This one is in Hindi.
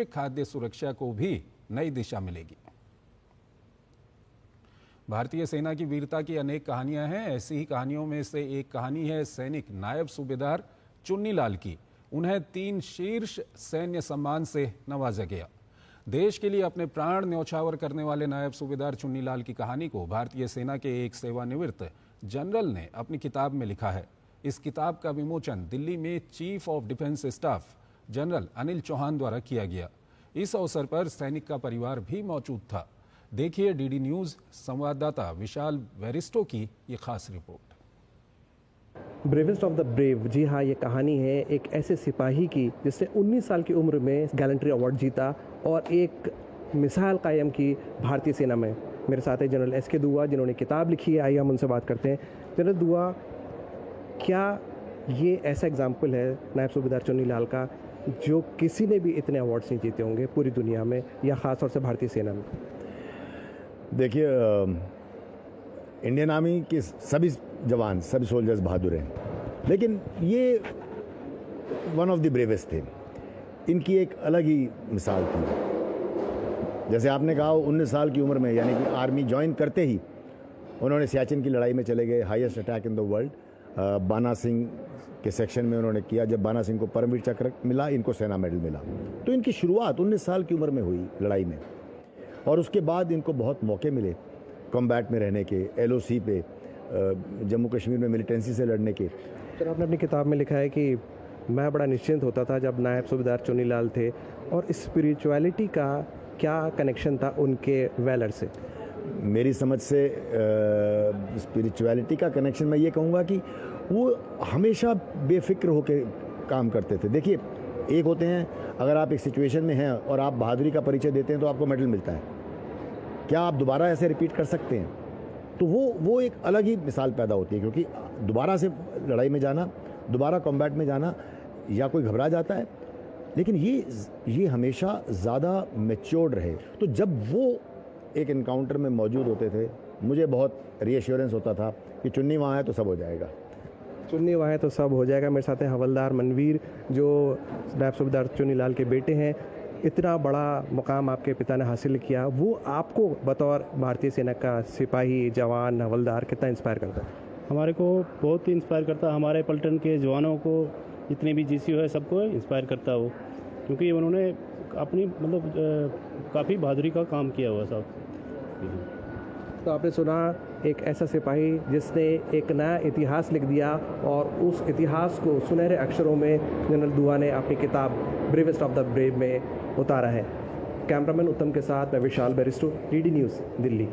खाद्य सुरक्षा को भी नई दिशा मिलेगी। भारतीय सेना की वीरता की अनेक कहानियां हैं। ऐसी ही कहानियों में से एक कहानी है सैनिक नायब सूबेदार चुन्नीलाल की। उन्हें 3 शीर्ष सैन्य सम्मान से नवाजा गया। देश के लिए अपने प्राण न्यौछावर करने वाले नायब सूबेदार चुन्नीलाल की कहानी को भारतीय सेना के एक सेवानिवृत्त जनरल ने अपनी किताब में लिखा है। इस किताब का विमोचन दिल्ली में chief of defence staff general Anil Chauhan द्वारा किया गया। इस अवसर पर सैनिक का परिवार भी मौजूद था। देखिए डीडी न्यूज संवाददाता विशाल वेरिस्टो की ये खास report. Bravest of the brave, जी हाँ, ये कहानी है एक ऐसे सिपाही की जिसने 19 साल की उम्र में गैलेंट्री अवार्ड जीता और एक मिसाल कायम की भारतीय सेना में। मेरे साथ है जनरल एस के दुआ, जिन्होंने किताब लिखी है। आइए हम उनसे बात करते हैं। जनरल दुआ, क्या ये ऐसा एग्जाम्पल है नायब सूबेदार चुन्नीलाल का जो किसी ने भी इतने अवार्ड्स नहीं जीते होंगे पूरी दुनिया में, या ख़ास तौर से भारतीय सेना में? देखिए, इंडियन आर्मी के सभी जवान, सभी सोल्जर्स बहादुर हैं, लेकिन ये वन ऑफ द ब्रेवेस्ट थे। इनकी एक अलग ही मिसाल थी। जैसे आपने कहा, 19 साल की उम्र में, यानी कि आर्मी ज्वाइन करते ही उन्होंने सियाचिन की लड़ाई में चले गए। Highest attack in the world बाना सिंह के सेक्शन में उन्होंने किया। जब बाना सिंह को परमवीर चक्र मिला, इनको सेना मेडल मिला। तो इनकी शुरुआत 19 साल की उम्र में हुई लड़ाई में, और उसके बाद इनको बहुत मौके मिले कॉम्बैट में रहने के, एलओसी पे, जम्मू कश्मीर में मिलिटेंसी से लड़ने के। सर, आपने अपनी किताब में लिखा है कि मैं बड़ा निश्चिंत होता था जब नायब सूबेदार चुन्नीलाल थे, और स्पिरिचुअलिटी का क्या कनेक्शन था उनके वैलर से? मेरी समझ से स्पिरिचुअलिटी का कनेक्शन मैं ये कहूँगा कि वो हमेशा बेफिक्र होकर काम करते थे। देखिए, एक होते हैं, अगर आप एक सिचुएशन में हैं और आप बहादुरी का परिचय देते हैं तो आपको मेडल मिलता है। क्या आप दोबारा ऐसे रिपीट कर सकते हैं? तो वो एक अलग ही मिसाल पैदा होती है, क्योंकि दोबारा से लड़ाई में जाना, दोबारा कॉम्बैट में जाना, या कोई घबरा जाता है, लेकिन ये हमेशा ज़्यादा मैच्योर्ड रहे। तो जब वो एक इनकाउंटर में मौजूद होते थे, मुझे बहुत रीअश्योरेंस होता था कि चुन्नी वहाँ है तो सब हो जाएगा। चुन्नी वहाँ है तो सब हो जाएगा। मेरे साथ हैं हवलदार मनवीर, जो नायब सूबेदार चुन्नीलाल के बेटे हैं। इतना बड़ा मुकाम आपके पिता ने हासिल किया, वो आपको बतौर भारतीय सेना का सिपाही, जवान, हवलदार कितना इंस्पायर करता है? हमारे को बहुत इंस्पायर करता है। हमारे पलटन के जवानों को, जितने भी जीसीओ है, सबको इंस्पायर करता है वो, क्योंकि उन्होंने अपनी काफ़ी बहादुरी का काम किया हुआ साहब। तो आपने सुना एक ऐसा सिपाही जिसने एक नया इतिहास लिख दिया, और उस इतिहास को सुनहरे अक्षरों में जनरल दुआ ने अपनी किताब ब्रेवेस्ट ऑफ द ब्रेव में उतारा है। कैमरामैन उत्तम के साथ मैं विशाल बेरिस्टो, डीडी न्यूज़, दिल्ली।